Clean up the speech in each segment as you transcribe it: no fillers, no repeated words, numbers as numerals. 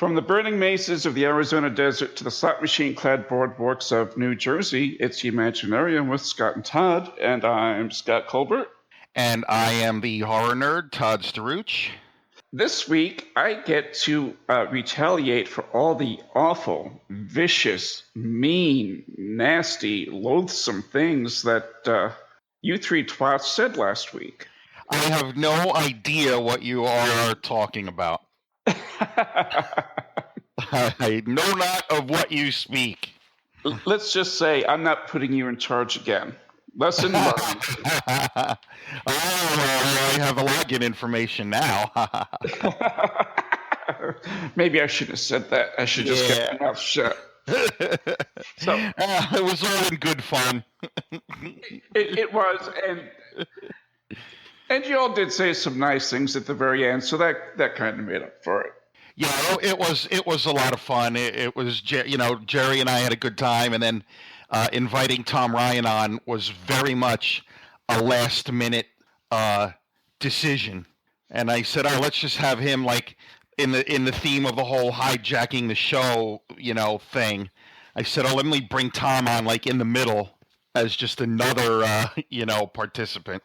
From the burning mesas of the Arizona desert to the slot machine-clad boardwalks of New Jersey, it's Imaginarium with Scott and Todd, and I'm Scott Colbert. And I am the horror nerd, Todd Staruch. This week, I get to retaliate for all the awful, vicious, mean, nasty, loathsome things that you three twats said last week. I have no idea what you are talking about. I know not of what you speak. Let's just say I'm not putting you in charge again. Lesson learned. I have a login information now. Maybe I shouldn't have said that. I should just get my mouth shut. It was all in good fun. It was, and you all did say some nice things at the very end, so that kind of made up for it. Yeah, it was a lot of fun. It was, Jerry and I had a good time, and then inviting Tom Ryan on was very much a last minute decision. And I said, let's just have him like in the theme of the whole hijacking the show, thing. I said, let me bring Tom on like in the middle as just another, participant.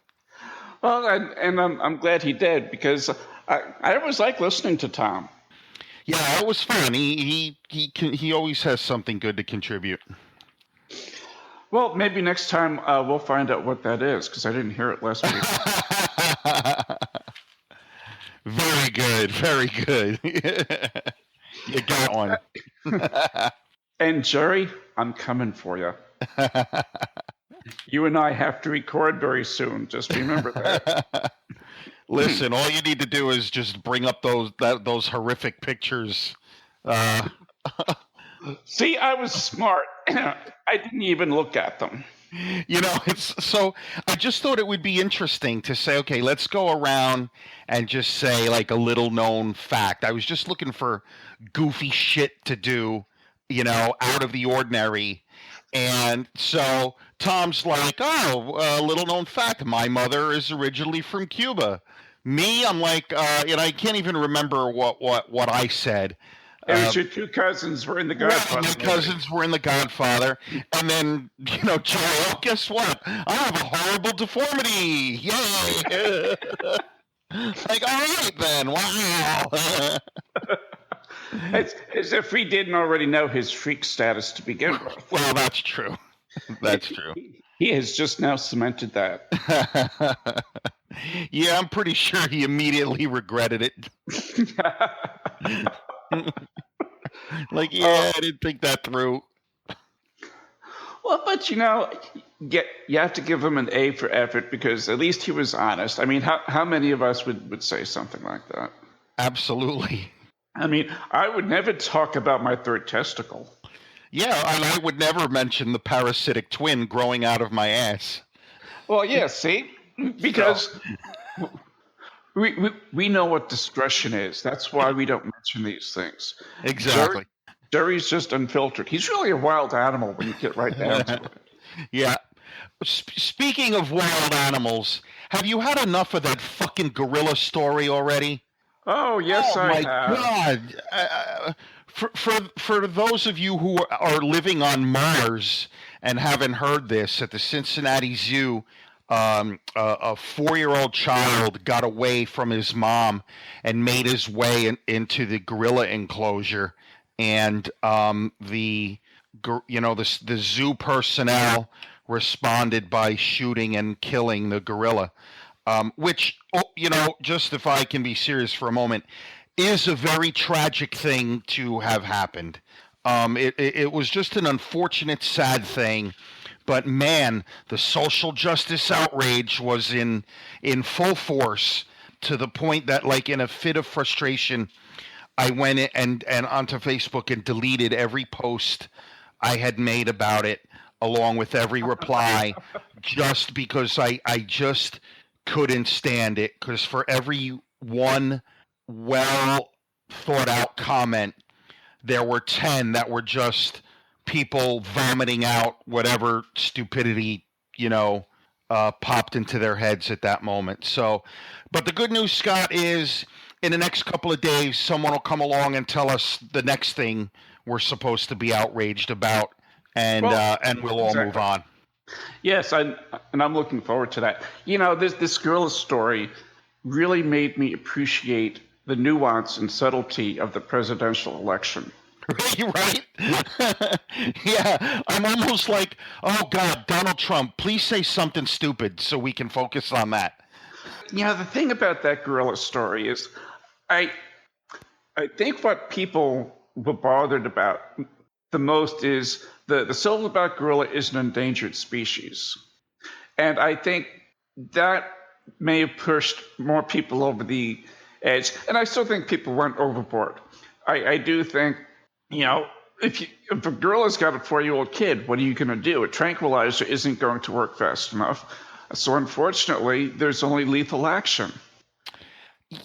Well, and I'm glad he did, because I always like listening to Tom. Yeah, it was fun. He always has something good to contribute. Well, maybe next time we'll find out what that is, because I didn't hear it last week. Very good, very good. You got one. And Jerry, I'm coming for you. You and I have to record very soon. Just remember that. Listen, all you need to do is just bring up those horrific pictures. See, I was smart. I didn't even look at them. So I just thought it would be interesting to say, okay, let's go around and just say like a little known fact. I was just looking for goofy shit to do, out of the ordinary. And so Tom's like, a little known fact. My mother is originally from Cuba. Me, I'm like, I can't even remember what I said. It was your two cousins were in The Godfather. My cousins were in The Godfather. And then, Charlie, guess what? I have a horrible deformity. Yay! Like, all right then. Wow. It's as if we didn't already know his freak status to begin with. Well, that's true. That's true. He has just now cemented that. Yeah, I'm pretty sure he immediately regretted it. Like, I didn't think that through. Well, but you have to give him an A for effort, because at least he was honest. I mean, how many of us would say something like that? Absolutely. I mean, I would never talk about my third testicle. Yeah, and I would never mention the parasitic twin growing out of my ass. Well, yeah, see? Because we know what discretion is. That's why we don't mention these things. Exactly. Jerry's just unfiltered. He's really a wild animal when you get right down to it. Yeah. Speaking of wild animals, have you had enough of that fucking gorilla story already? Oh, yes, I have. God. For those of you who are living on Mars and haven't heard this, at the Cincinnati Zoo, a 4-year-old child got away from his mom and made his way into the gorilla enclosure, and the zoo personnel responded by shooting and killing the gorilla, which, just if I can be serious for a moment, is a very tragic thing to have happened. It was just an unfortunate, sad thing. But man, the social justice outrage was in full force, to the point that, like, in a fit of frustration, I went and onto Facebook and deleted every post I had made about it, along with every reply, just because I just couldn't stand it. Because for every one well thought out comment, there were 10 that were just people vomiting out whatever stupidity, popped into their heads at that moment. So, but the good news, Scott, is in the next couple of days, someone will come along and tell us the next thing we're supposed to be outraged about, and Well, we'll all move exactly. on. Yes, and I'm looking forward to that. You know, this gorilla story really made me appreciate the nuance and subtlety of the presidential election. Right? Yeah, I'm almost like, oh God, Donald Trump, please say something stupid so we can focus on that. You know, the thing about that gorilla story is, I I think what people were bothered about the most is the silverback gorilla is an endangered species. And I think that may have pushed more people over the edge. And I still think people went overboard. I do think, you know, if a gorilla's got a 4-year-old kid, what are you going to do? A tranquilizer isn't going to work fast enough. So unfortunately, there's only lethal action.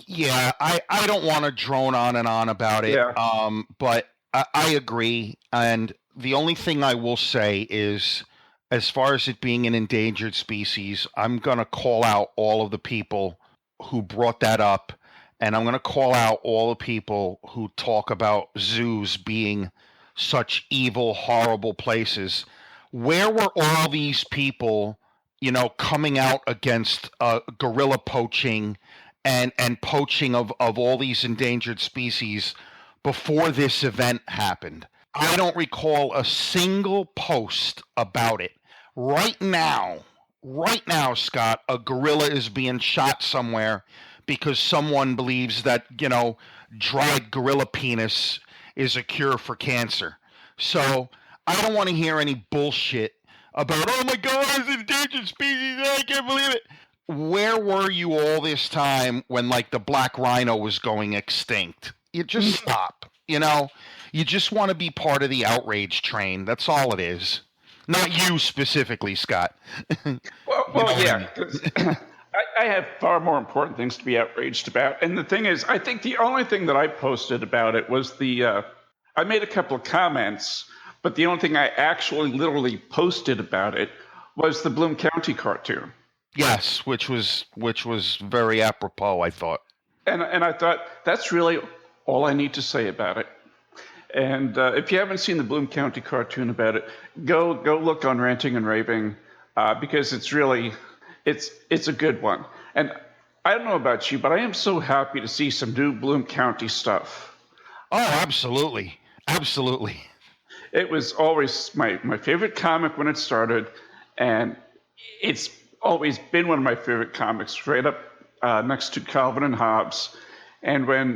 Yeah, I don't want to drone on and on about it, Yeah. but I agree. And the only thing I will say is, as far as it being an endangered species, I'm going to call out all of the people who brought that up. And I'm going to call out all the people who talk about zoos being such evil, horrible places. Where were all these people, coming out against gorilla poaching and poaching of all these endangered species before this event happened? I don't recall a single post about it. Right now, Scott, a gorilla is being shot somewhere because someone believes that, dried gorilla penis is a cure for cancer. So I don't want to hear any bullshit about, oh my God, it's an endangered species. I can't believe it. Where were you all this time when, like, the black rhino was going extinct? You just stop. You just want to be part of the outrage train. That's all it is. Not you specifically, Scott. Well, yeah, because I have far more important things to be outraged about. And the thing is, I think the only thing that I posted about it was I made a couple of comments, but the only thing I actually literally posted about it was the Bloom County cartoon. Yes, which was very apropos, I thought. And I thought that's really all I need to say about it. And if you haven't seen the Bloom County cartoon about it, go look on Ranting and Raving, because it's a good one. And I don't know about you, but I am so happy to see some new Bloom County stuff. Oh, absolutely. Absolutely. It was always my favorite comic when it started, and it's always been one of my favorite comics, right up next to Calvin and Hobbes. And when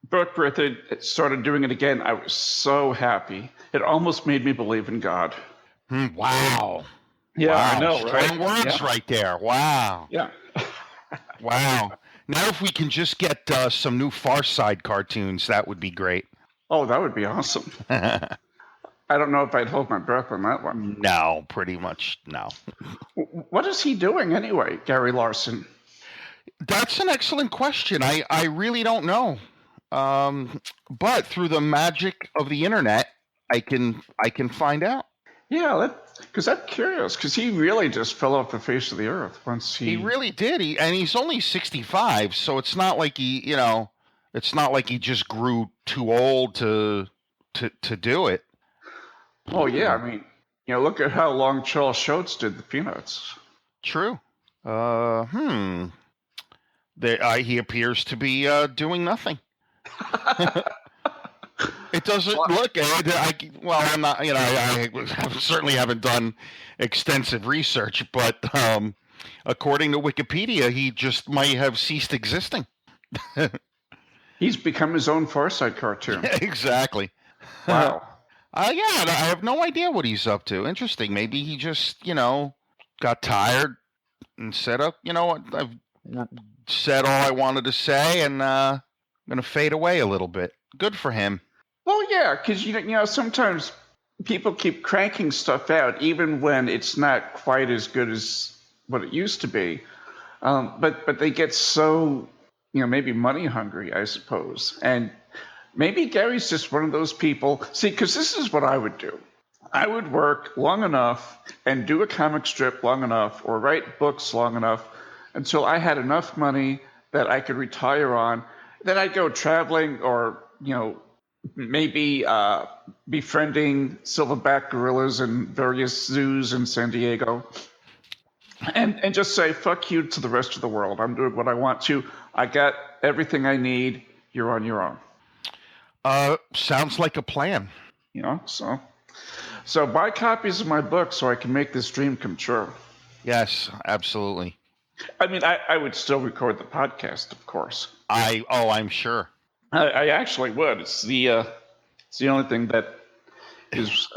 Burke Bertha started doing it again, I was so happy. It almost made me believe in God. Wow. Yeah, wow. I know, right? Strong words right there. Wow. Yeah. Wow. Now, if we can just get some new Far Side cartoons, that would be great. Oh, that would be awesome. I don't know if I'd hold my breath on that one. No, pretty much no. What is he doing anyway, Gary Larson? That's an excellent question. I really don't know. But through the magic of the internet, I can find out. Yeah, because I'm curious, because he really just fell off the face of the earth once He really did. And he's only 65, so it's not like he just grew too old to do it. Oh yeah, I mean, look at how long Charles Schultz did the Peanuts. True. He appears to be doing nothing. It doesn't look. I'm not. I certainly haven't done extensive research, but according to Wikipedia, he just might have ceased existing. He's become his own Far Side cartoon. Exactly. Wow. Yeah, I have no idea what he's up to. Interesting. Maybe he just, got tired and said, "Oh, you know what? I've said all I wanted to say, and I'm gonna fade away a little bit." Good for him. Well, yeah, because sometimes people keep cranking stuff out, even when it's not quite as good as what it used to be. But they get so maybe money hungry, I suppose, and maybe Gary's just one of those people. See, because this is what I would do. I would work long enough and do a comic strip long enough or write books long enough until I had enough money that I could retire on then I'd go traveling or, maybe befriending silverback gorillas in various zoos in San Diego. And just say, fuck you to the rest of the world. I'm doing what I want to. I got everything I need. You're on your own. Sounds like a plan. So buy copies of my book so I can make this dream come true. Yes, absolutely. I mean, I would still record the podcast, of course. I'm sure. I actually would. It's the only thing that is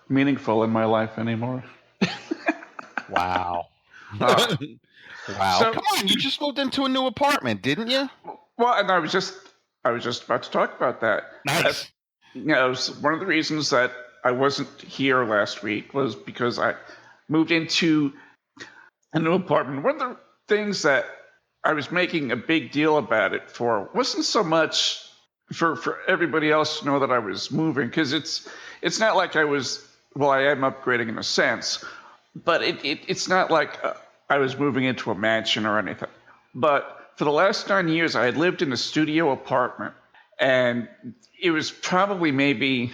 meaningful in my life anymore. Wow. Wow. So, come on, you just moved into a new apartment, didn't you? Well, and I was just about to talk about that. Nice. One of the reasons that I wasn't here last week was because I moved into a new apartment. One of the things that I was making a big deal about it for wasn't so much for everybody else to know that I was moving, because it's not like I was. Well, I am upgrading in a sense, but it's not like I was moving into a mansion or anything. But for the last 9 years, I had lived in a studio apartment, and it was probably maybe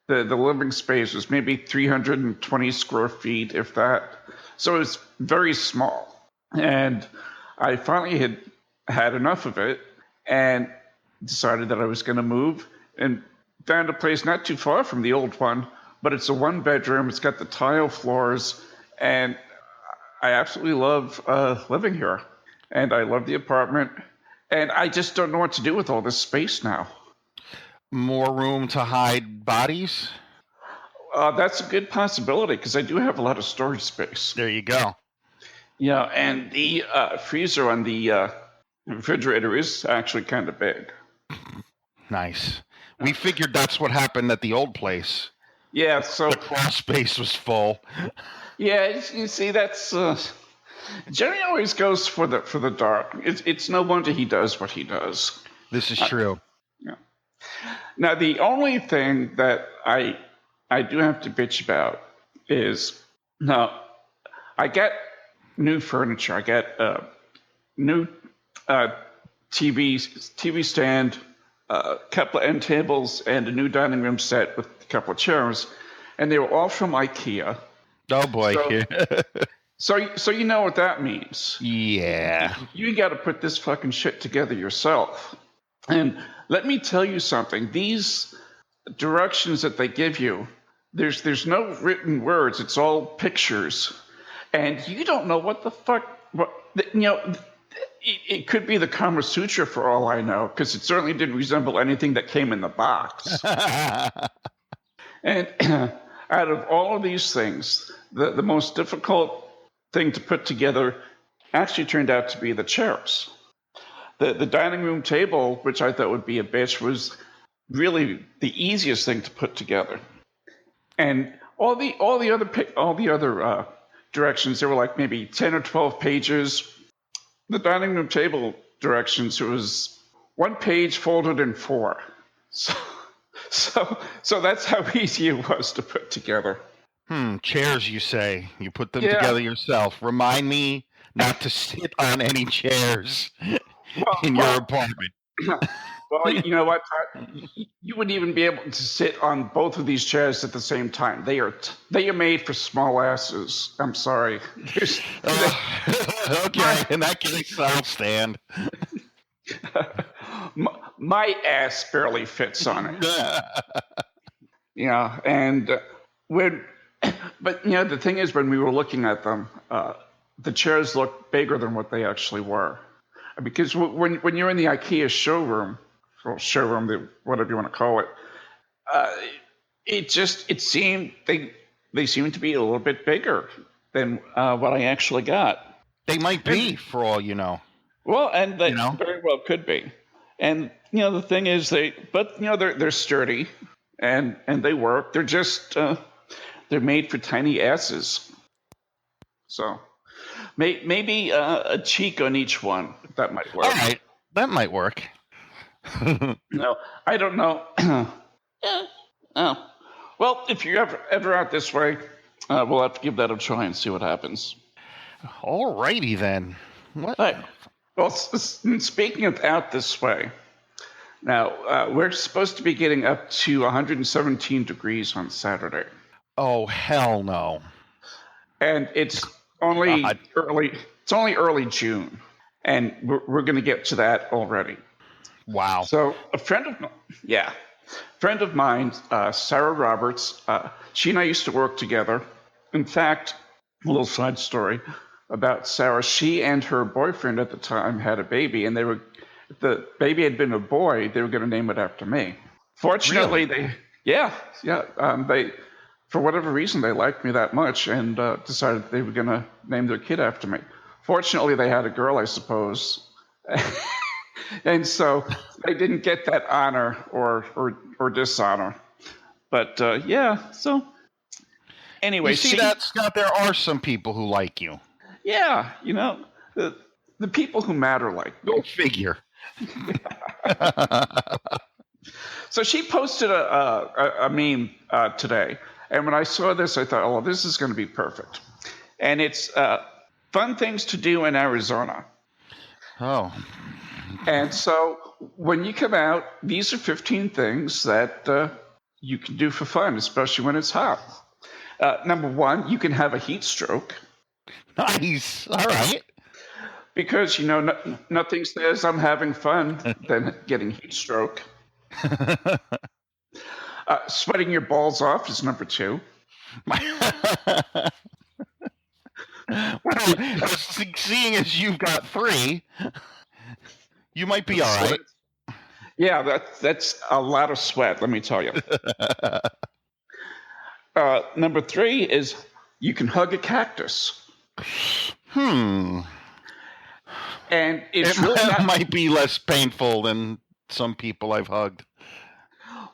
the living space was maybe 320 square feet, if that. So it was very small. And I finally had enough of it and decided that I was going to move, and found a place not too far from the old one, but it's a 1-bedroom. It's got the tile floors, and I absolutely love living here. And I love the apartment, and I just don't know what to do with all this space now. More room to hide bodies? That's a good possibility, because I do have a lot of storage space. There you go. Yeah, and the freezer on the refrigerator is actually kind of big. Nice. We figured that's what happened at the old place. Yeah, so the crawl space was full. Yeah, you see, that's Jerry always goes for the dark. It's no wonder he does what he does. This is true. Yeah. Now, the only thing that I do have to bitch about is, now, I get new furniture. I get new TV stand, a couple of end tables, and a new dining room set with a couple of chairs, and they were all from IKEA. Oh boy! So you know what that means. Yeah. You got to put this fucking shit together yourself. And let me tell you something. These directions that they give you, there's no written words. It's all pictures, and you don't know what the fuck. It could be the Kama Sutra for all I know, because it certainly didn't resemble anything that came in the box. And out of all of these things, the most difficult thing to put together actually turned out to be the chairs. The dining room table, which I thought would be a bitch, was really the easiest thing to put together. And all the other directions, there were like maybe 10 or 12 pages. The dining room table directions, it was 1 page folded in 4. So that's how easy it was to put together. Chairs, you say? You put them together yourself. Remind me not to sit on any chairs in your apartment. Well, you know what, Todd? You wouldn't even be able to sit on both of these chairs at the same time. They are made for small asses. I'm sorry. Okay, in that case, I'll stand. My ass barely fits on it. Yeah, and but the thing is, when we were looking at them, the chairs looked bigger than what they actually were, because when you're in the IKEA showroom, whatever you want to call it, it seemed they seemed to be a little bit bigger than what I actually got. They might be, for all you know. Well, and they very well could be. And the thing is, they're sturdy, and they work. They're just they're made for tiny asses. So maybe a cheek on each one. That might work. All right, that might work. No, I don't know. Yeah. Oh. Well, if you're ever out this way, we'll have to give that a try and see what happens. All righty then. What? Right. Well, speaking of out this way, Now, we're supposed to be getting up to 117 degrees on Saturday. Oh, hell no. And it's only God. early June, and we're going to get to that already. Wow. So a friend of mine, Sarah Roberts, she and I used to work together. In fact, a little side story about Sarah. She and her boyfriend at the time had a baby, and the baby had been a boy. They were going to name it after me. Fortunately, Really? they, for whatever reason, they liked me that much and decided they were going to name their kid after me. Fortunately, they had a girl, I suppose. And so they didn't get that honor or dishonor. But so anyway, You see that, Scott? There are some people who like you. Yeah, the people who matter like me. Go figure. So she posted a meme today, and when I saw this, I thought, oh, this is going to be perfect. And it's fun things to do in Arizona. Oh. And so when you come out, these are 15 things that you can do for fun, especially when it's hot. Number one, you can have a heat stroke. Nice. All right. Because, nothing says I'm having fun than getting heat stroke. Sweating your balls off is number two. Well, seeing as you've got three, you might be all right. Yeah, that's a lot of sweat, let me tell you. Number three is you can hug a cactus. And it's really might be less painful than some people I've hugged.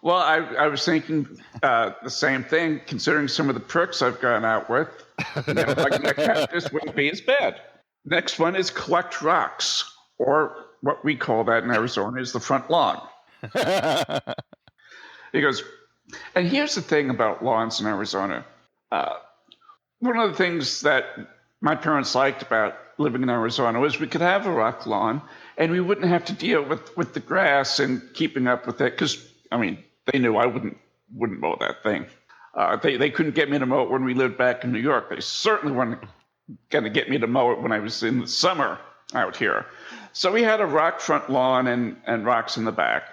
Well, I was thinking the same thing, considering some of the pricks I've gone out with. Hugging a cactus wouldn't be as bad. Next one is collect rocks, or what we call that in Arizona is the front lawn. Because, and here's the thing about lawns in Arizona. One of the things that my parents liked about living in Arizona was we could have a rock lawn and we wouldn't have to deal with the grass and keeping up with it. Because, they knew I wouldn't mow that thing. They couldn't get me to mow it when we lived back in New York. They certainly weren't going to get me to mow it when I was in the summer out here. So we had a rock front lawn and rocks in the back.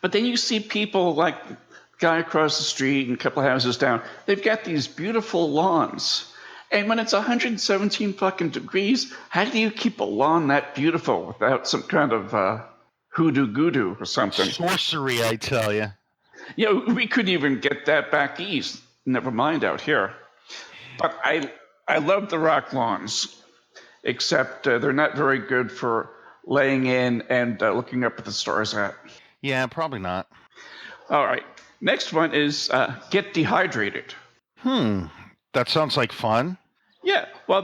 But then you see people like the guy across the street and a couple of houses down. They've got these beautiful lawns. And when it's 117 fucking degrees, how do you keep a lawn that beautiful without some kind of hoodoo-goodoo or something? Sorcery, I tell you. We couldn't even get that back east. Never mind out here. But I love the rock lawns, except they're not very good for laying in and looking up at the stars at. Yeah, probably not. All right. Next one is get dehydrated. That sounds like fun. Yeah. Well,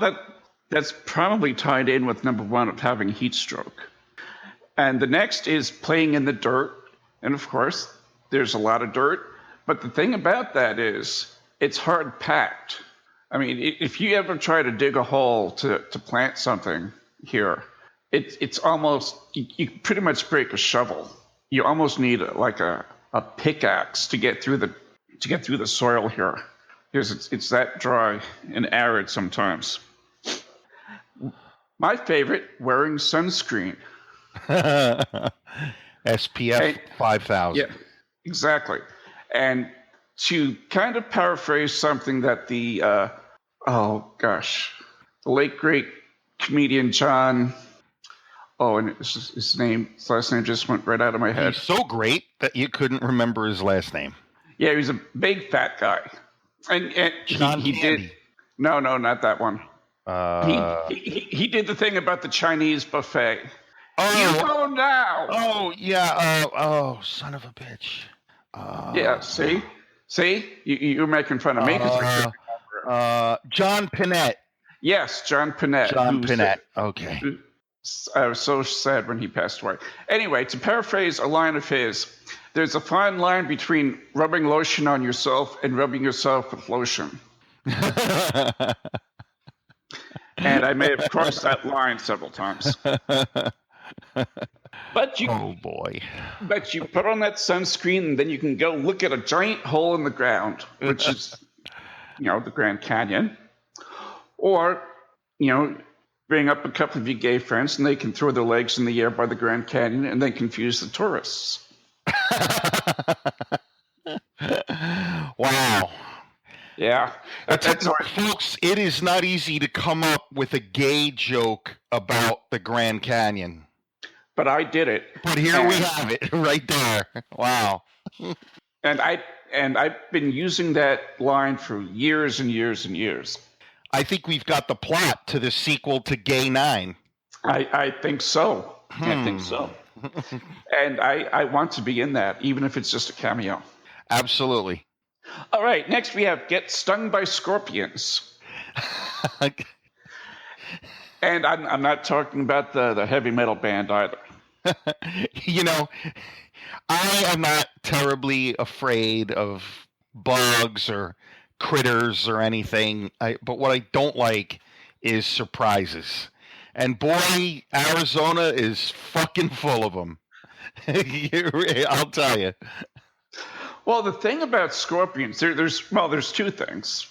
that's probably tied in with number one of having heat stroke. And the next is playing in the dirt. And of course, there's a lot of dirt. But the thing about that is it's hard packed. If you ever try to dig a hole to plant something here, it's almost, you pretty much break a shovel. You almost need a pickaxe to get through the soil here, because it's that dry and arid sometimes. My favorite, wearing sunscreen. SPF 5,000. Yeah, exactly. And to kind of paraphrase something that the late great comedian John. Oh, and his last name just went right out of my head. He's so great that you couldn't remember his last name. Yeah, he was a big fat guy. And he did. No, not that one. He did the thing about the Chinese buffet. Oh, you go now. Oh, yeah. Son of a bitch. Yeah, see? You're making fun of me. John Pinette. Yes, John Pinette. John Pinette. Okay. I was so sad when he passed away. Anyway, to paraphrase a line of his, there's a fine line between rubbing lotion on yourself and rubbing yourself with lotion. And I may have crossed that line several times. But you Oh boy. but you put on that sunscreen, and then you can go look at a giant hole in the ground, which is, the Grand Canyon. Or, bring up a couple of your gay friends, and they can throw their legs in the air by the Grand Canyon and then confuse the tourists. Wow. Yeah. Folks, it is not easy to come up with a gay joke about the Grand Canyon. But I did it. But here we have it, right there. Wow. And I've been using that line for years and years and years. I think we've got the plot to the sequel to Gay 9. I think so. I think so. And I want to be in that, even if it's just a cameo. Absolutely. All right, next we have Get Stung by Scorpions. And I'm not talking about the heavy metal band either. I am not terribly afraid of bugs or critters or anything, but what I don't like is surprises. And boy, Arizona is fucking full of them. I'll tell you. Well, the thing about scorpions, there's two things.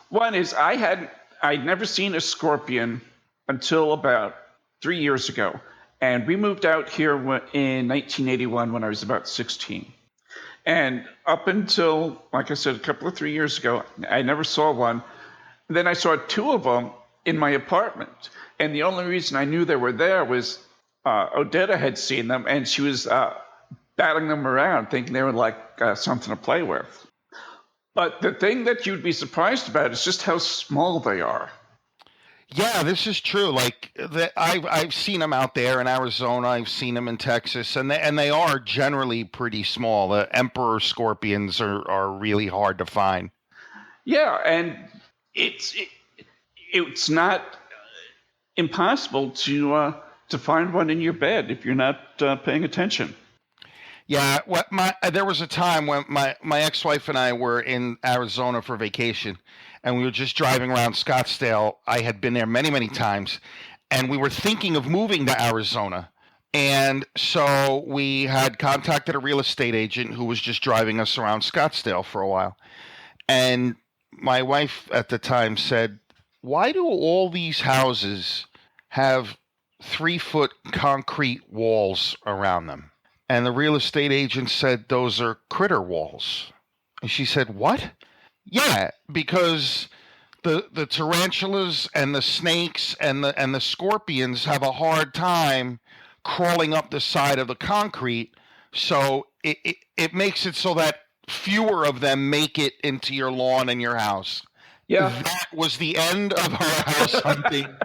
One is I'd never seen a scorpion until about 3 years ago. And we moved out here in 1981 when I was about 16. And up until, like I said, a couple of 3 years ago, I never saw one. Then I saw two of them in my apartment. And the only reason I knew they were there was Odetta had seen them, and she was battling them around, thinking they were like something to play with. But the thing that you'd be surprised about is just how small they are. Yeah, this is true. Like I've seen them out there in Arizona. I've seen them in Texas, and they are generally pretty small. The emperor scorpions are really hard to find. Yeah, and it's not impossible to find one in your bed if you're not paying attention. Yeah, there was a time when my ex-wife and I were in Arizona for vacation, and we were just driving around Scottsdale. I had been there many, many times, and we were thinking of moving to Arizona. And so we had contacted a real estate agent who was just driving us around Scottsdale for a while. And my wife at the time said, "Why do all these houses have 3-foot concrete walls around them?" And the real estate agent said, "Those are critter walls." And she said, "What?" "Yeah, because the tarantulas and the snakes and the scorpions have a hard time crawling up the side of the concrete, so it makes it so that fewer of them make it into your lawn and your house." Yeah. That was the end of our house hunting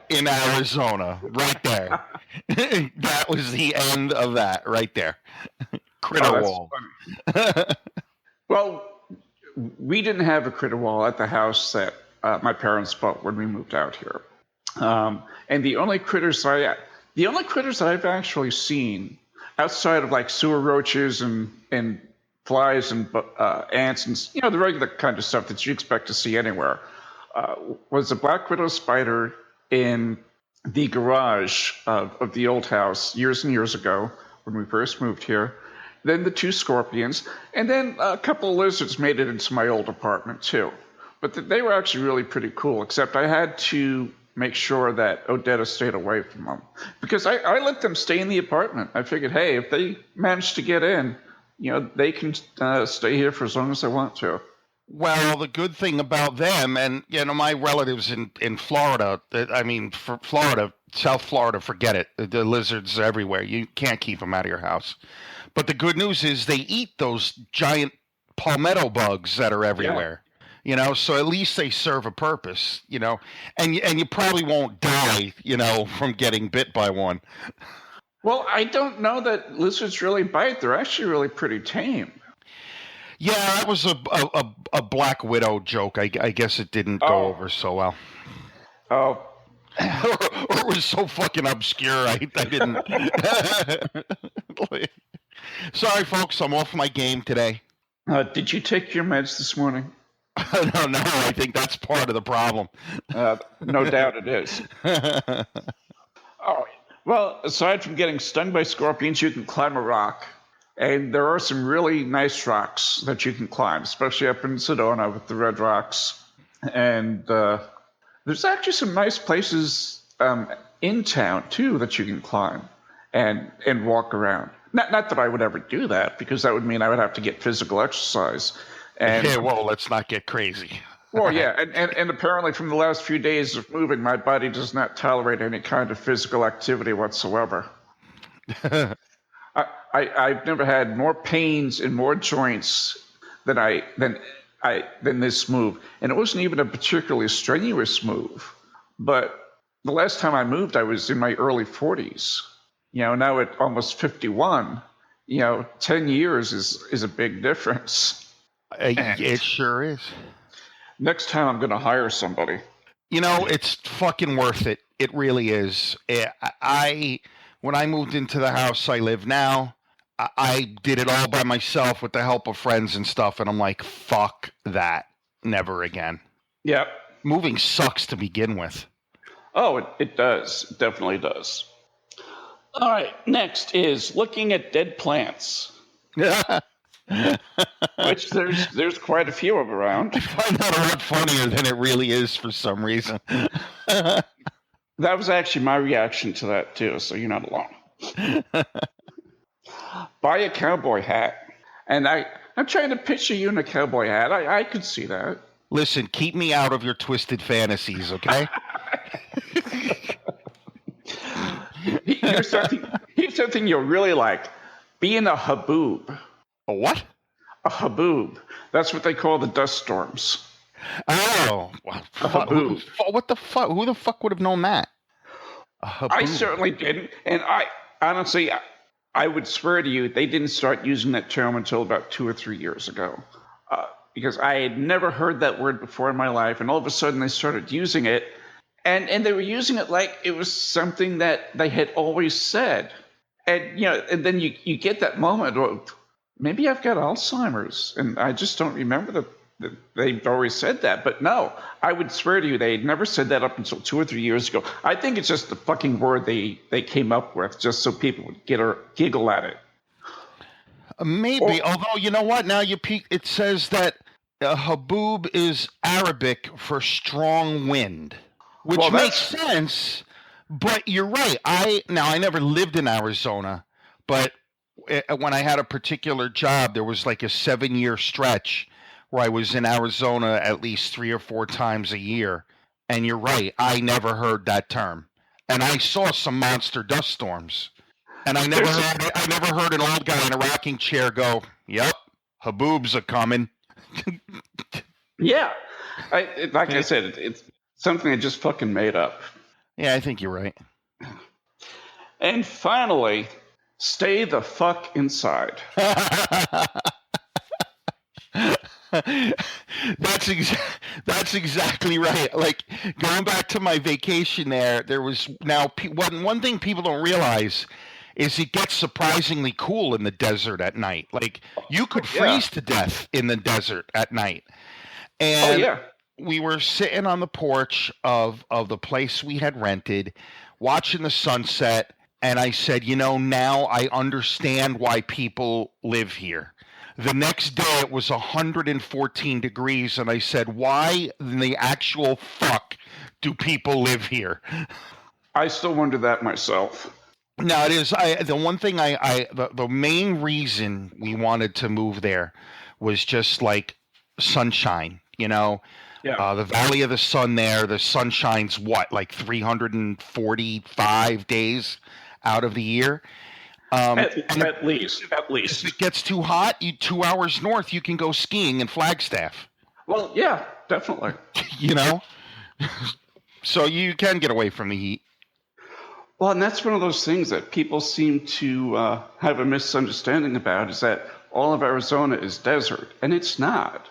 in Arizona, right there. That was the end of that, right there. Critter wall. Well, we didn't have a critter wall at the house that my parents bought when we moved out here. And the only critters I've actually seen outside of like sewer roaches and flies and ants and the regular kind of stuff that you expect to see anywhere was a black widow spider in the garage of the old house years and years ago when we first moved here. Then the two scorpions, and then a couple of lizards made it into my old apartment too. But they were actually really pretty cool, except I had to make sure that Odetta stayed away from them. Because I let them stay in the apartment. I figured, hey, if they manage to get in, they can stay here for as long as they want to. Well, the good thing about them, and my relatives in Florida, for Florida, South Florida, forget it. The lizards are everywhere. You can't keep them out of your house. But the good news is they eat those giant palmetto bugs that are everywhere. Yeah. So at least they serve a purpose, and you probably won't die, from getting bit by one. Well, I don't know that lizards really bite. They're actually really pretty tame. Yeah, that was a Black Widow joke. I guess it didn't go over so well. Oh. or it was so fucking obscure, I didn't. Sorry, folks, I'm off my game today. Did you take your meds this morning? No, I think that's part of the problem. No doubt it is. Oh, Well, aside from getting stung by scorpions, you can climb a rock. And there are some really nice rocks that you can climb, especially up in Sedona with the red rocks. And there's actually some nice places in town, too, that you can climb and walk around. Not that I would ever do that, because that would mean I would have to get physical exercise. And Yeah, well, let's not get crazy. well, yeah, and apparently from the last few days of moving, my body does not tolerate any kind of physical activity whatsoever. I've never had more pains in more joints than this move, and it wasn't even a particularly strenuous move. But the last time I moved, I was in my early 40s. Now at almost 51, 10 years is a big difference. It sure is. Next time I'm going to hire somebody. It's fucking worth it. It really is. When I moved into the house I live now, I did it all by myself with the help of friends and stuff, and I'm like, fuck that. Never again. Yep. Moving sucks to begin with. Oh, it does. It definitely does. All right, next is looking at dead plants. Which there's quite a few of around. I find that a lot funnier than it really is for some reason. That was actually my reaction to that too, so you're not alone. Buy a cowboy hat. And I'm trying to picture you in a cowboy hat. I could see that. Listen, keep me out of your twisted fantasies, okay? Here's something you'll really like. Being a haboob. A what? A haboob. That's what they call the dust storms. Oh. A haboob. What the fuck? Who the fuck would have known that? A haboob. I certainly didn't. And honestly, I would swear to you, they didn't start using that term until about 2 or 3 years ago. Because I had never heard that word before in my life. And all of a sudden they started using it. And they were using it like it was something that they had always said. And, and then you get that moment, well, maybe I've got Alzheimer's. And I just don't remember that they've always said that. But no, I would swear to you, they had never said that up until 2 or 3 years ago. I think it's just the fucking word they came up with just so people would giggle at it. Maybe, although, you know what? Now it says that haboob is Arabic for strong wind. Which makes sense, but you're right. I never lived in Arizona, but when I had a particular job, there was like a 7-year stretch where I was in Arizona at least 3 or 4 times a year. And you're right, I never heard that term. And I saw some monster dust storms. And I never heard an old guy in a rocking chair go, "Yep, haboobs are coming." Yeah, I said, it's something I just fucking made up. Yeah, I think you're right. And finally, stay the fuck inside. That's exactly right. Like, going back to my vacation there was now one thing people don't realize is it gets surprisingly cool in the desert at night. Like, you could freeze to death in the desert at night. And we were sitting on the porch of the place we had rented, watching the sunset, and I said, now I understand why people live here. The next day it was 114 degrees, and I said, why in the actual fuck do people live here? I still wonder that myself. No, it is. The main reason we wanted to move there was just like sunshine, Yeah. The Valley of the Sun there, the sun shines like 345 days out of the year. At least. If it gets too hot, 2 hours north, you can go skiing in Flagstaff. Well, yeah, definitely. So you can get away from the heat. Well, and that's one of those things that people seem to have a misunderstanding about, is that all of Arizona is desert, and it's not.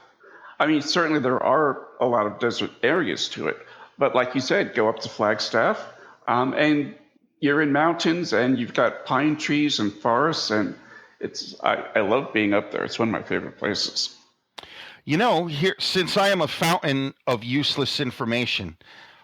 I mean, certainly there are a lot of desert areas to it, but like you said, go up to Flagstaff, and you're in mountains, and you've got pine trees and forests, and I love being up there. It's one of my favorite places. Here, since I am a fountain of useless information,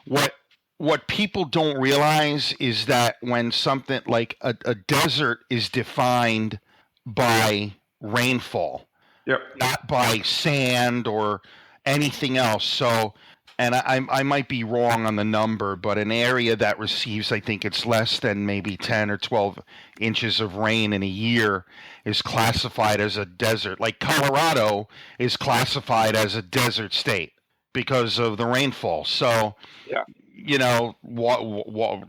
what what people don't realize is that when something like a desert is defined by rainfall, Yep. not by sand or anything else. So, and I might be wrong on the number, but an area that receives, I think it's less than maybe 10 or 12 inches of rain in a year is classified as a desert. Like Colorado is classified as a desert state because of the rainfall. So, Yeah.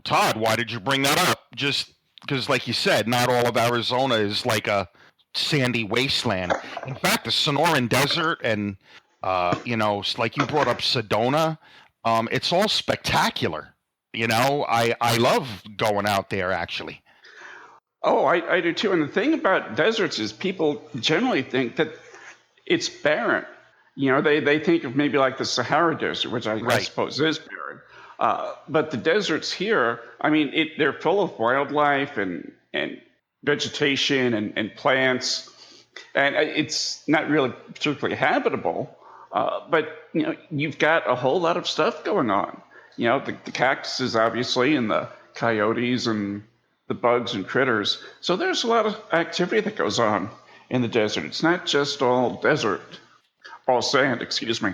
Todd, why did you bring that up? Just because, like you said, not all of Arizona is like a sandy wasteland. In fact, the Sonoran Desert and like you brought up Sedona, it's all spectacular. I love going out there actually. Oh, I do too. And the thing about deserts is people generally think that it's barren. They think of maybe like the Sahara Desert, which I Right. suppose is barren. But the deserts here, I mean, they're full of wildlife and vegetation and plants, and it's not really particularly habitable. But you've got a whole lot of stuff going on. The cactuses, obviously, and the coyotes and the bugs and critters. So there's a lot of activity that goes on in the desert. It's not just all desert, all sand, excuse me.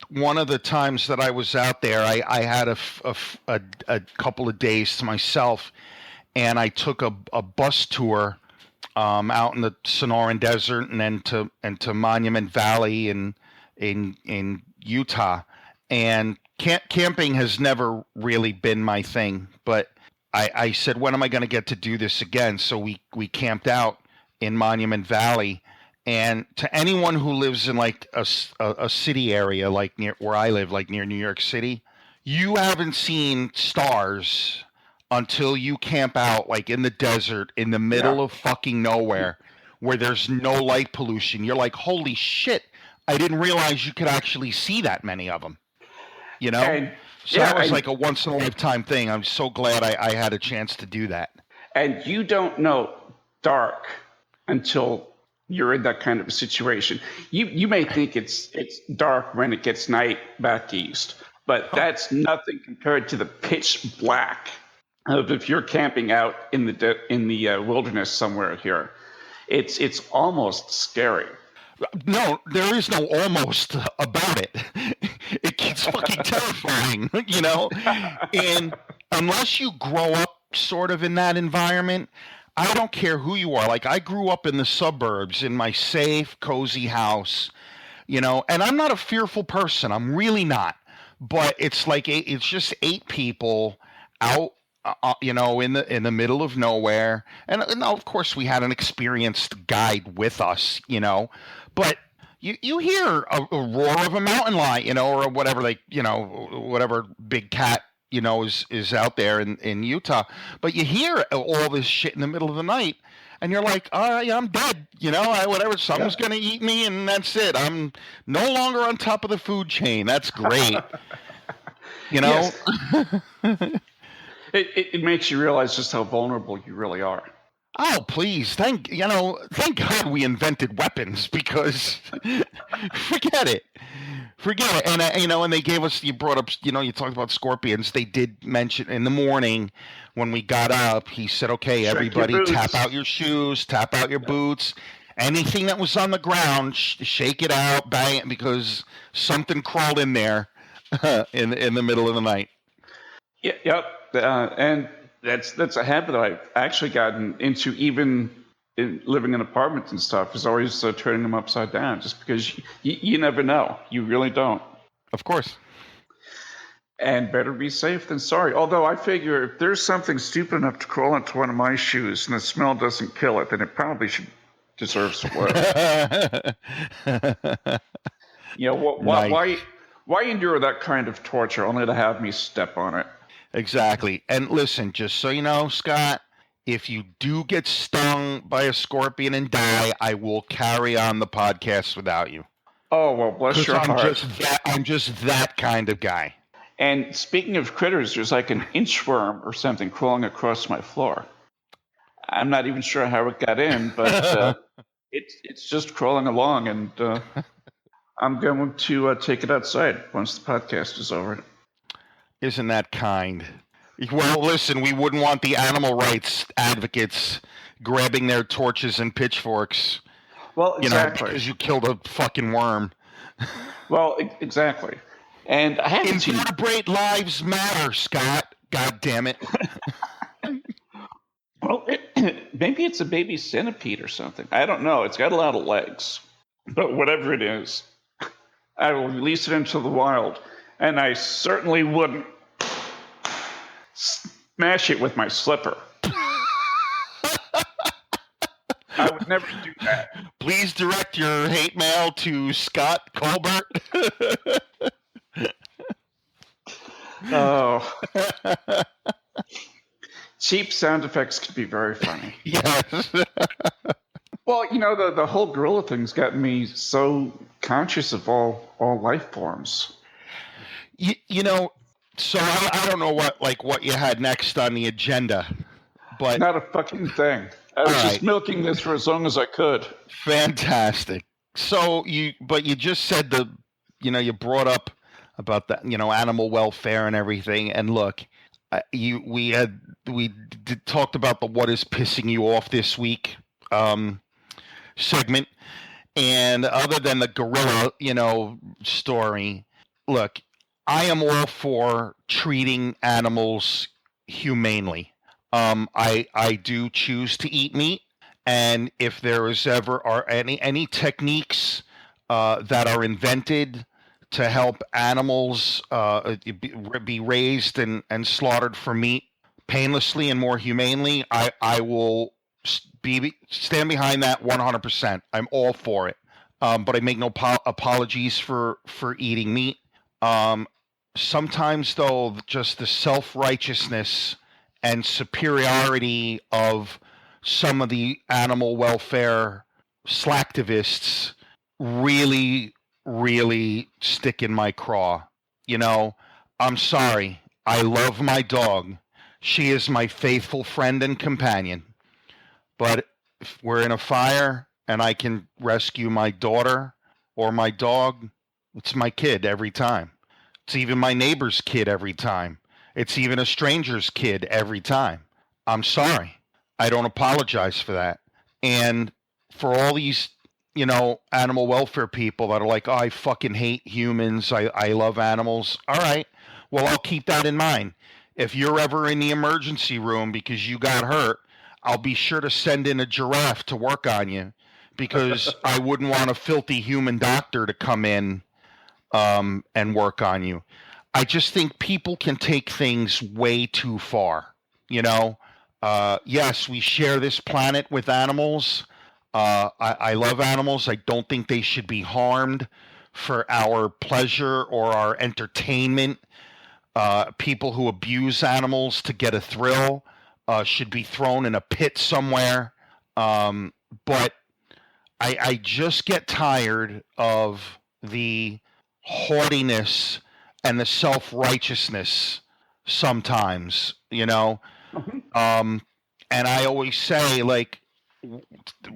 One of the times that I was out there, I had a couple of days to myself, and I took a bus tour out in the Sonoran Desert and then to Monument Valley in Utah. And camping has never really been my thing, but I said, when am I going to get to do this again? So we camped out in Monument Valley. And to anyone who lives in like a city area, like near where I live, like near New York City, you haven't seen stars until you camp out like in the desert in the middle of fucking nowhere where there's no light pollution. You're like, holy shit, I didn't realize you could actually see that many of them. So that was like a once in a lifetime thing. I'm so glad I had a chance to do that. And you don't know dark until you're in that kind of a situation. You may think it's dark when it gets night back east, but that's nothing compared to the pitch black of if you're camping out in the wilderness somewhere here. It's almost scary. No, there is no almost about it. It gets fucking terrifying, And unless you grow up sort of in that environment, I don't care who you are. Like, I grew up in the suburbs in my safe, cozy house, and I'm not a fearful person. I'm really not. But it's like it's just 8 people out, in the middle of nowhere. And of course, we had an experienced guide with us, But you hear a roar of a mountain lion, or whatever, whatever big cat is out there in Utah. But you hear all this shit in the middle of the night, and you're like, yeah, I'm dead. Whatever, something's going to eat me, and that's it. I'm no longer on top of the food chain. That's great. Yes. It makes you realize just how vulnerable you really are. Oh, please. Thank God we invented weapons, because forget it. And and they gave us, you brought up, you talked about scorpions. They did mention in the morning when we got up, he said, okay, everybody tap out your shoes, tap out your boots, anything that was on the ground, shake it out, bang it, because something crawled in there in the middle of the night. Yep. And that's a habit that I've actually gotten into, even in living in apartments and stuff, is always turning them upside down, just because you never know. You really don't. Of course. And better be safe than sorry. Although I figure if there's something stupid enough to crawl into one of my shoes and the smell doesn't kill it, then it probably should deserve some work. Nice. Why endure that kind of torture only to have me step on it? Exactly. And listen, just so you know, Scott, if you do get stung by a scorpion and die, I will carry on the podcast without you. Oh, well, bless your heart. I'm just that kind of guy. And speaking of critters, there's like an inchworm or something crawling across my floor. I'm not even sure how it got in, but it's just crawling along, and I'm going to take it outside once the podcast is over. Isn't that kind? Well, listen, we wouldn't want the animal rights advocates grabbing their torches and pitchforks, Well, exactly. because you killed a fucking worm. Well, exactly. And I haven't seen. Invertebrate lives matter, Scott. God damn it. Well, maybe it's a baby centipede or something. I don't know. It's got a lot of legs. But whatever it is, I will release it into the wild. And I certainly wouldn't smash it with my slipper. I would never do that. Please direct your hate mail to Scott Colbert. Oh. Cheap sound effects can be very funny. Yes. Well, the whole gorilla thing's gotten me so conscious of all life forms. So I don't know what you had next on the agenda, but not a fucking thing. I was just milking this for as long as I could. Fantastic. So you just said you brought up about the animal welfare and everything, and look, we talked about the what is pissing you off this week segment, and other than the gorilla story, look, I am all for treating animals humanely. I do choose to eat meat, and if there is ever are any techniques that are invented to help animals be raised and slaughtered for meat painlessly and more humanely, I will stand behind that 100%. I'm all for it, but I make no apologies for eating meat. Sometimes, though, just the self-righteousness and superiority of some of the animal welfare slacktivists really, really stick in my craw. I'm sorry. I love my dog. She is my faithful friend and companion. But if we're in a fire and I can rescue my daughter or my dog, it's my kid every time. It's even my neighbor's kid every time. It's even a stranger's kid every time. I'm sorry. I don't apologize for that. And for all these, animal welfare people that are like, oh, I fucking hate humans. I love animals. All right. Well, I'll keep that in mind. If you're ever in the emergency room because you got hurt, I'll be sure to send in a giraffe to work on you, because I wouldn't want a filthy human doctor to come in and work on you. I just think people can take things way too far. Yes, we share this planet with animals. I love animals. I don't think they should be harmed for our pleasure or our entertainment. People who abuse animals to get a thrill should be thrown in a pit somewhere. But I just get tired of the haughtiness and the self-righteousness sometimes, and I always say, like,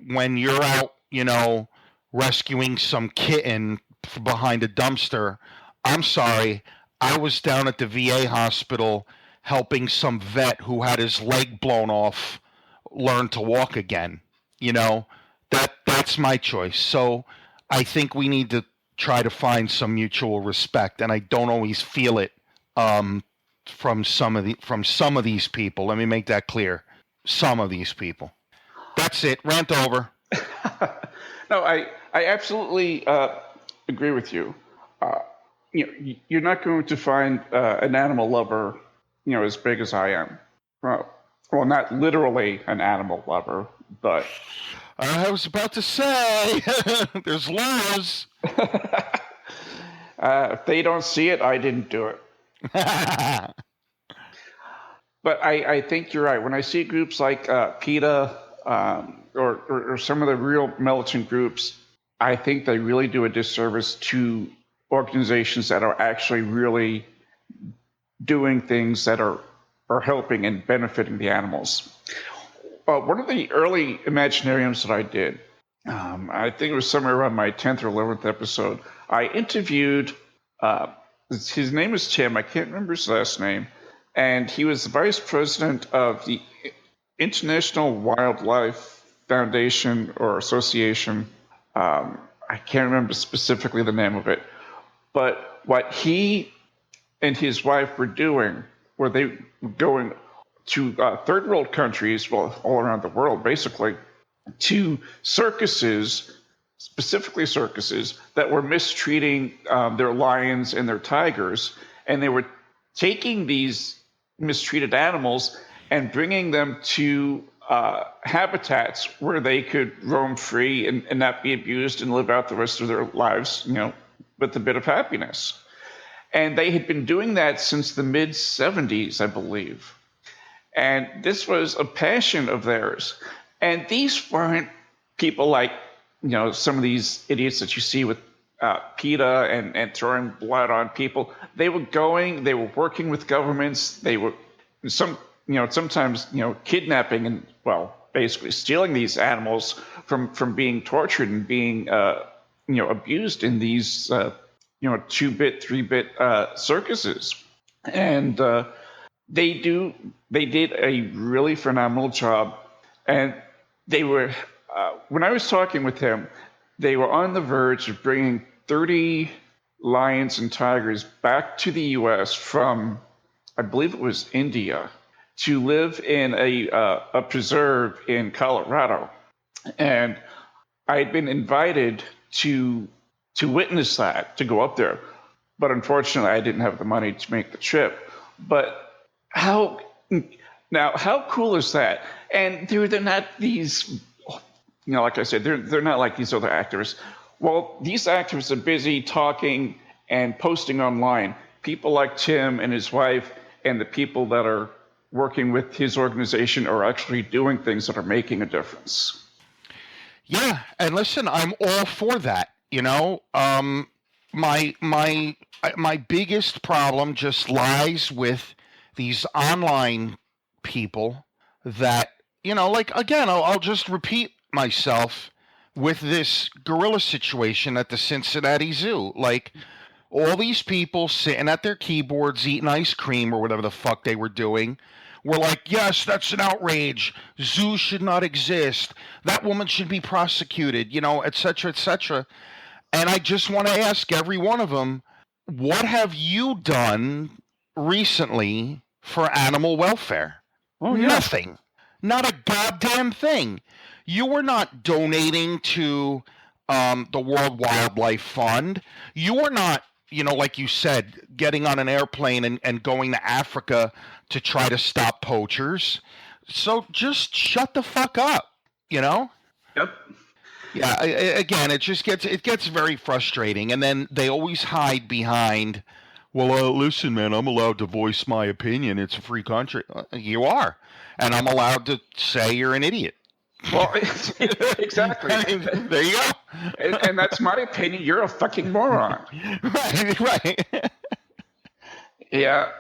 when you're out, rescuing some kitten behind a dumpster, I'm sorry, I was down at the VA hospital helping some vet who had his leg blown off learn to walk again. That's my choice. So I think we need to try to find some mutual respect, and I don't always feel it from some of these people. Let me make that clear. Some of these people. That's it. Rant over. No, I absolutely agree with you. You're not going to find an animal lover, as big as I am. Well, not literally an animal lover, but I was about to say, there's laws. If they don't see it, I didn't do it. But I think you're right. When I see groups like PETA or some of the real militant groups, I think they really do a disservice to organizations that are actually really doing things that are helping and benefiting the animals. One of the early Imaginariums that I did, I think it was somewhere around my 10th or 11th episode, I interviewed his name is Tim. I can't remember his last name. And he was the vice president of the International Wildlife Foundation or Association. I can't remember specifically the name of it. But what he and his wife were doing, were they were going to third world countries, well, all around the world, basically, to circuses, specifically circuses, that were mistreating their lions and their tigers. And they were taking these mistreated animals and bringing them to habitats where they could roam free and not be abused and live out the rest of their lives, with a bit of happiness. And they had been doing that since the mid 70s, I believe. And this was a passion of theirs. And these weren't people like, some of these idiots that you see with PETA and throwing blood on people. They were working with governments. They were sometimes, kidnapping and, well, basically stealing these animals from being tortured and being, abused in these, 2-bit, 3-bit circuses. And they did a really phenomenal job. And they were, when I was talking with him, they were on the verge of bringing 30 lions and tigers back to the U.S. from, I believe it was India, to live in a preserve in Colorado. And I had been invited to witness that, to go up there. But unfortunately, I didn't have the money to make the trip. But how cool is that? And they're not these, like I said, they're not like these other activists. Well, these activists are busy talking and posting online. People like Tim and his wife and the people that are working with his organization are actually doing things that are making a difference. Yeah, and listen, I'm all for that. My biggest problem just lies with these online people that, like, again, I'll just repeat myself with this gorilla situation at the Cincinnati Zoo. Like, all these people sitting at their keyboards eating ice cream or whatever the fuck they were doing were like, yes, that's an outrage. Zoos should not exist. That woman should be prosecuted, et cetera, et cetera. And I just want to ask every one of them, what have you done recently for animal welfare? Oh, yeah. Nothing. Not a goddamn thing. You were not donating to the World Wildlife Fund. You were not, like you said, getting on an airplane and going to Africa to try to stop poachers. So just shut the fuck up, Yep. Yeah, again, it gets very frustrating, and then they always hide behind, well, listen, man, I'm allowed to voice my opinion. It's a free country. You are, and I'm allowed to say you're an idiot. Well, exactly. There you go. And that's my opinion. You're a fucking moron. Right. Yeah.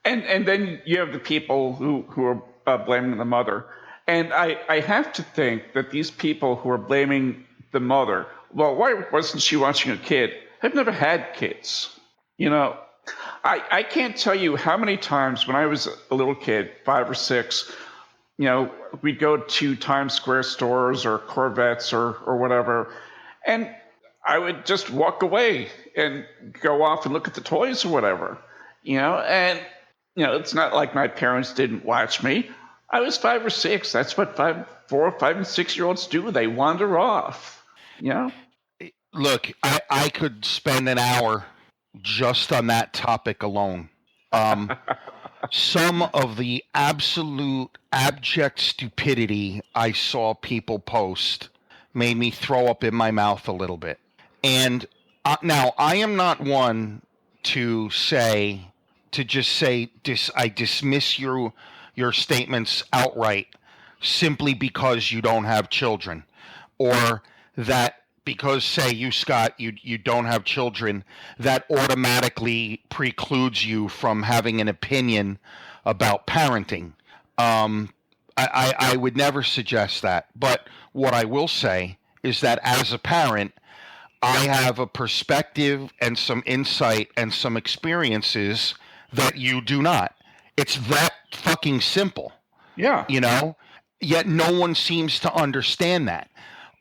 And then you have the people who are blaming the mother. And I have to think that these people who are blaming the mother, well, why wasn't she watching a kid? I've never had kids. I can't tell you how many times when I was a little kid, 5 or 6, we'd go to Times Square stores or Corvettes or whatever, and I would just walk away and go off and look at the toys or whatever, and, it's not like my parents didn't watch me. I was 5 or 6. That's what 4, 5, and 6-year-olds do. They wander off, Look, I could spend an hour just on that topic alone. Some of the absolute abject stupidity I saw people post made me throw up in my mouth a little bit. And now, I am not one to just say I dismiss your statements outright simply because you don't have children, or that because, say, you, Scott, you don't have children, that automatically precludes you from having an opinion about parenting. I would never suggest that. But what I will say is that as a parent, I have a perspective and some insight and some experiences that you do not. It's that fucking simple, Yeah. you know? Yet no one seems to understand that.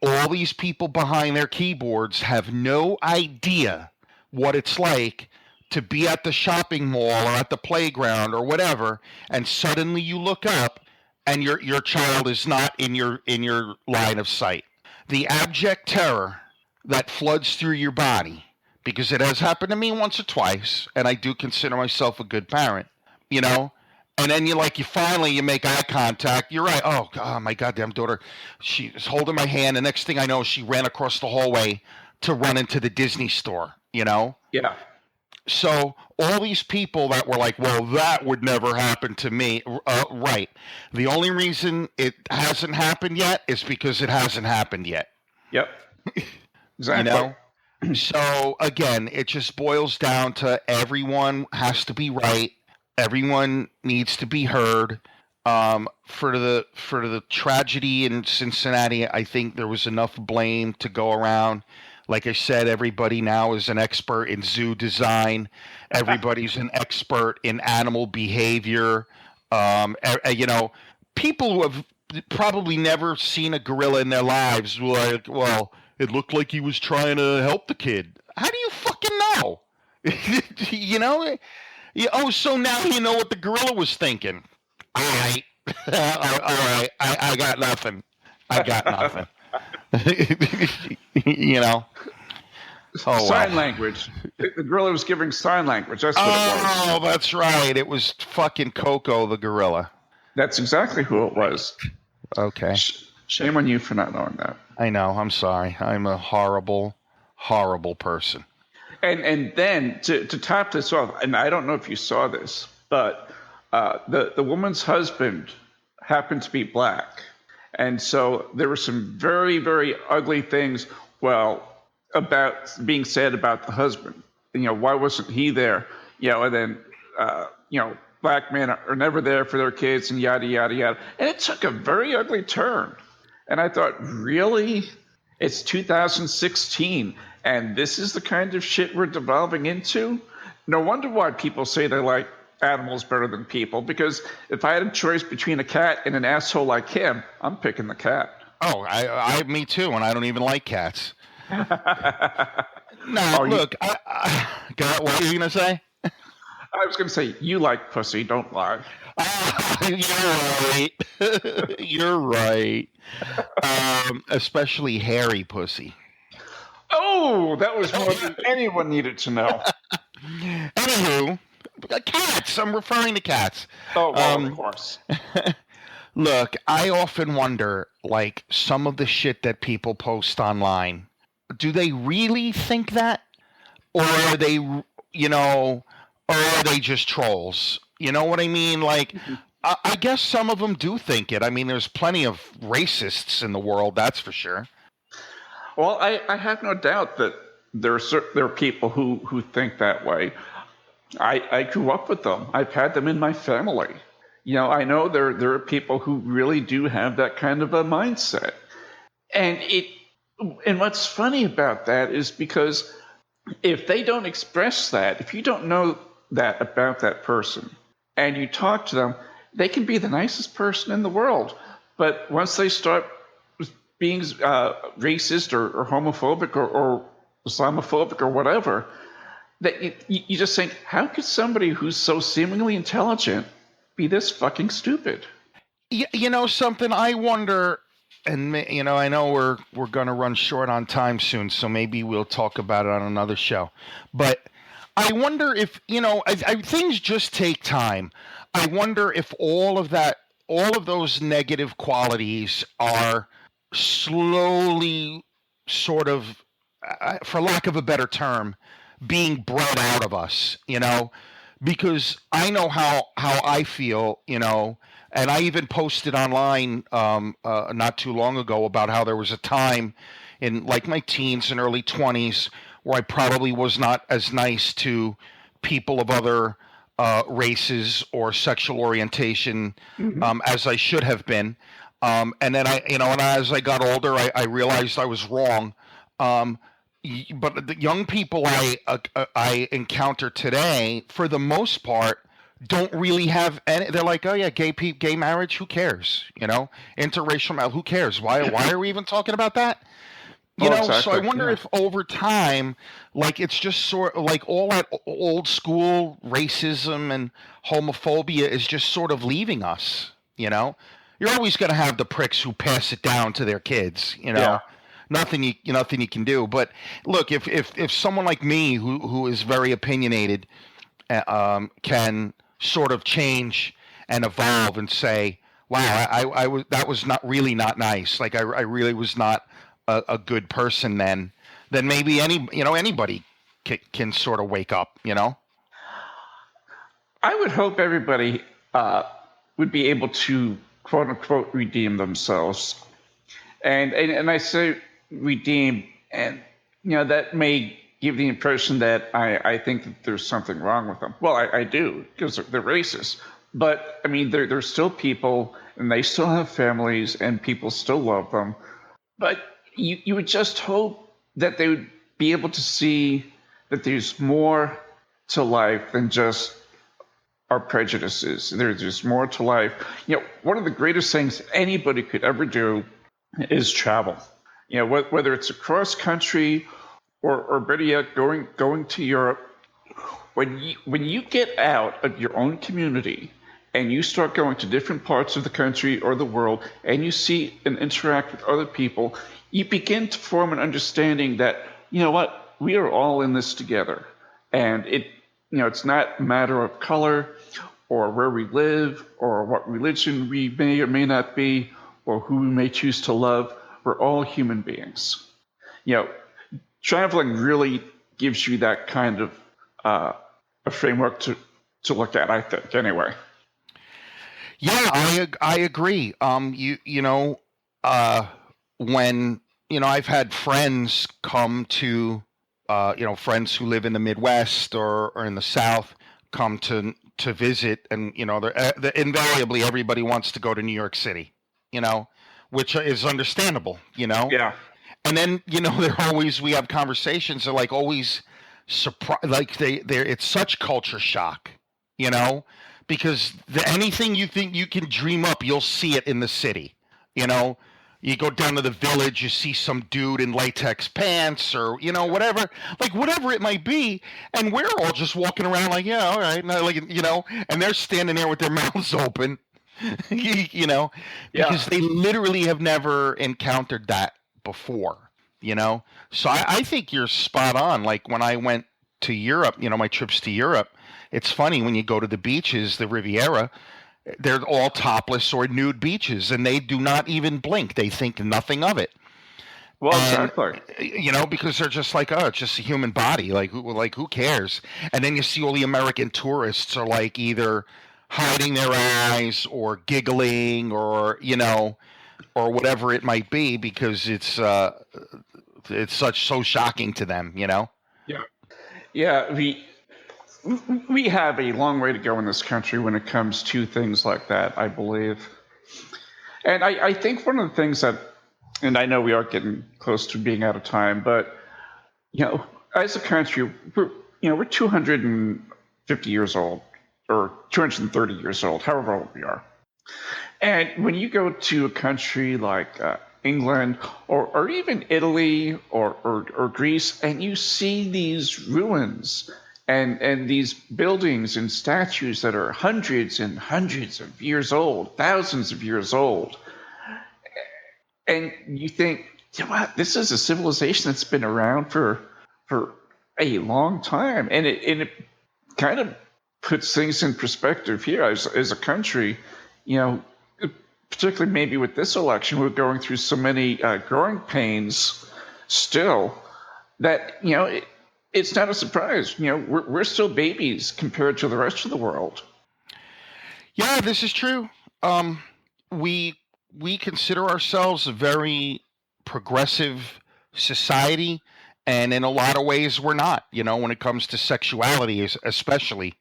All these people behind their keyboards have no idea what it's like to be at the shopping mall or at the playground or whatever, and suddenly you look up and your child is not in your line of sight. The abject terror that floods through your body, because it has happened to me once or twice, and I do consider myself a good parent, you know. And then you finally you make eye contact. You're right. Oh God, my goddamn daughter, she was holding my hand. The next thing I know, she ran across the hallway to run into the Disney store. You know. Yeah. So all these people that were like, well, that would never happen to me. Right. The only reason it hasn't happened yet is because it hasn't happened yet. Yep. Exactly. You know? So again, it just boils down to everyone has to be right. Everyone needs to be heard. For the tragedy in Cincinnati, I think there was enough blame to go around. Like I said, everybody now is an expert in zoo design. Everybody's an expert in animal behavior. You know, people who have probably never seen a gorilla in their lives were like, well, it looked like he was trying to help the kid. How do you fucking know? You know? Oh, so now you know what the gorilla was thinking. All right. All right. I got nothing. I got nothing. You know? Oh, sign language. The gorilla was giving sign language. That's what it was. Oh, that's right. It was fucking Coco the gorilla. That's exactly who it was. Okay. Shame on you for not knowing that. I know. I'm sorry. I'm a horrible, horrible person. And then to top this off, and I don't know if you saw this, but the woman's husband happened to be black. And so there were some very, very ugly things, about being said about the husband. You know, why wasn't he there? You know, and then, black men are never there for their kids and yada, yada, yada. And it took a very ugly turn. And I thought, really? It's 2016, and this is the kind of shit we're devolving into? No wonder why people say they like animals better than people, because if I had a choice between a cat and an asshole like him, I'm picking the cat. Oh, me too, and I don't even like cats. No, look, what were you going to say? I was going to say, you like pussy, don't lie. You're right. You're right. Especially hairy pussy. Oh, that was more than anyone needed to know. Anywho, cats. I'm referring to cats. Oh, well, of course. Look, I often wonder, like, some of the shit that people post online, do they really think that? Or are they, or are they just trolls? You know what I mean? Like, I guess some of them do think it. I mean, there's plenty of racists in the world, that's for sure. Well, I have no doubt that there are people who think that way. I grew up with them. I've had them in my family. You know, I know there are people who really do have that kind of a mindset. And what's funny about that is because if they don't express that, if you don't know that about that person and you talk to them, they can be the nicest person in the world. But once they start being racist or homophobic or Islamophobic or whatever, that you just think, how could somebody who's so seemingly intelligent be this fucking stupid? You know something, I wonder, and I know we're going to run short on time soon, so maybe we'll talk about it on another show. But I wonder if, things just take time. I wonder if all of those negative qualities are slowly sort of, for lack of a better term, being bred out of us, because I know how I feel, and I even posted online not too long ago about how there was a time in like my teens and early 20s where I probably was not as nice to people of other races or sexual orientation as I should have been. And then and as I got older, I realized I was wrong. but the young people I encounter today, for the most part, don't really have any. They're like, oh yeah, gay marriage, who cares? Interracial marriage, who cares? Why are we even talking about that? Well, So I exactly. wonder Yeah. if over time, like it's just sort of like all that old school racism and homophobia is just sort of leaving us. You're always going to have the pricks who pass it down to their kids. Yeah. Nothing you can do. But look, if someone like me who is very opinionated can sort of change and evolve and say, wow, I was that was not really not nice. Like I really was not a good person then maybe anybody can sort of wake up. I would hope everybody would be able to quote unquote redeem themselves. And I say redeem, and that may give the impression that I think that there's something wrong with them. Well, I do, because they're racist. But I mean, they're still people, and they still have families, and people still love them. But you would just hope that they would be able to see that there's more to life than just our prejudices. There's more to life. One of the greatest things anybody could ever do is travel. Whether it's across country or better yet, going to Europe. When you get out of your own community and you start going to different parts of the country or the world, and you see and interact with other people, you begin to form an understanding that, what, we are all in this together. And it's not a matter of color or where we live or what religion we may or may not be or who we may choose to love. We're all human beings. Traveling really gives you that kind of a framework to look at, I think, anyway. Yeah, I agree. When I've had friends come to, friends who live in the Midwest or in the South come to visit, and they're invariably everybody wants to go to New York City, which is understandable, Yeah. And then we have conversations. They're like always surprised, like they're it's such culture shock, you know, because anything you think you can dream up, you'll see it in the city. You know, you go down to the village, you see some dude in latex pants or whatever, like whatever it might be, and we're all just walking around like, yeah, all right, and they're standing there with their mouths open, Yeah. because they literally have never encountered that before. So I think you're spot on. Like when I went to Europe, my trips to Europe, it's funny when you go to the beaches, the Riviera, they're all topless or nude beaches, and they do not even blink. They think nothing of it. Well, And exactly. because they're just like, oh, it's just a human body. Who cares? And then you see all the American tourists are like either hiding their eyes or giggling or or whatever it might be, because it's so shocking to them. Yeah. Yeah. We have a long way to go in this country when it comes to things like that, I believe. And I think one of the things that, and I know we are getting close to being out of time, but as a country, we're 250 years old or 230 years old, however old we are. And when you go to a country like England or even Italy or Greece, and you see these ruins and these buildings and statues that are hundreds and hundreds of years old, thousands of years old, and you think, what, this is a civilization that's been around for a long time, and it kind of puts things in perspective here as a country. Particularly maybe with this election, we're going through so many growing pains still that it's not a surprise. We're still babies compared to the rest of the world. Yeah, this is true. We consider ourselves a very progressive society, and in a lot of ways, we're not. When it comes to sexuality, especially,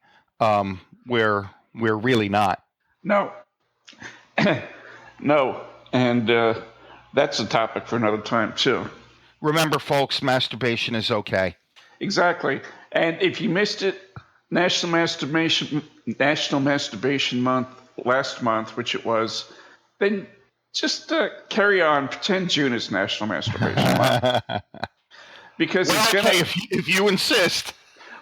we're really not. No, no, and that's a topic for another time too. Remember, folks, masturbation is okay. Exactly. And if you missed it, National Masturbation Month last month, which it was, then just carry on. Pretend June is National Masturbation Month because Well, it's okay, gonna. if you insist.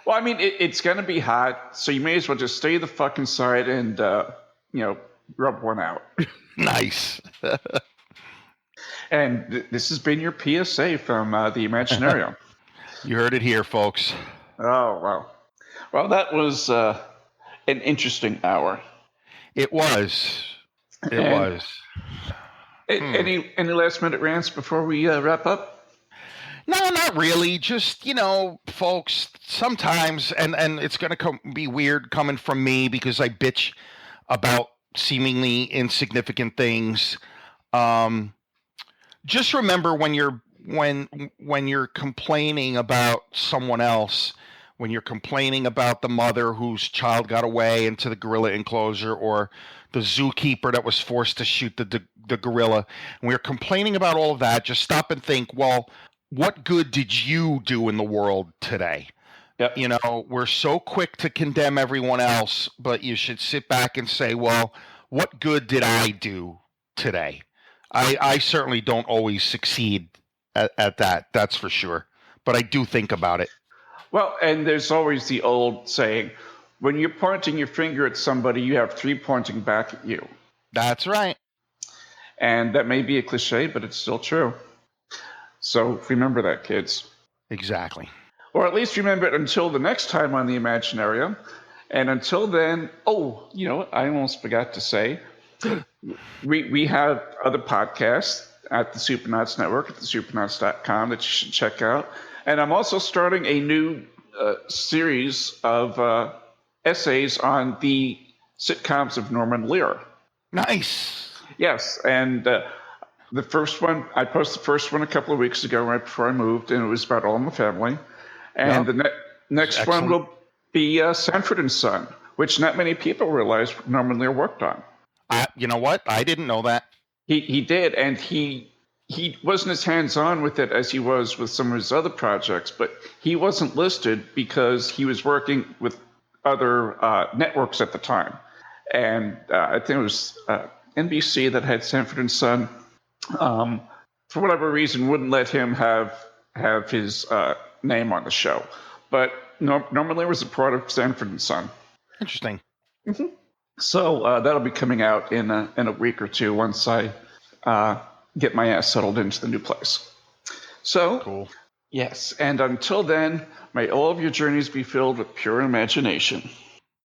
Well, I mean, it's gonna be hot, so you may as well just stay the fuck inside and rub one out. Nice. And this has been your PSA from the Imaginarium. You heard it here, folks. Oh wow. Well, that was an interesting hour. It was. It And was. Any last minute rants before we wrap up? No, not really. Just, folks, sometimes, and it's going to be weird coming from me because I bitch about seemingly insignificant things. Just remember when you're complaining about someone else, when you're complaining about the mother whose child got away into the gorilla enclosure, or the zookeeper that was forced to shoot the gorilla, and we're complaining about all of that, just stop and think, well, what good did you do in the world today? Yep. We're so quick to condemn everyone else, but you should sit back and say, well, what good did I do today? I certainly don't always succeed at that, that's for sure. But I do think about it. Well, and there's always the old saying, when you're pointing your finger at somebody, you have three pointing back at you. That's right. And that may be a cliche, but it's still true. So remember that, kids. Exactly. Or at least remember it until the next time on the Imaginarium. And until then, I almost forgot to say, we have other podcasts at the Supernauts Network at thesupernauts.com that you should check out. And I'm also starting a new series of essays on the sitcoms of Norman Lear. Nice. Yes, and the first one, I posted the first one a couple of weeks ago right before I moved, and it was about All in the Family. And the next one will be Sanford and Son, which not many people realize Norman Lear worked on. You know what? I didn't know that. He did, and he wasn't as hands-on with it as he was with some of his other projects, but he wasn't listed because he was working with other networks at the time. And I think it was NBC that had Sanford and Son, for whatever reason, wouldn't let him have his name on the show. But Norman Lear was a part of Sanford and Son. Interesting. Mm-hmm. So that'll be coming out in a week or two once I get my ass settled into the new place. So, cool. Yes, and until then, may all of your journeys be filled with pure imagination.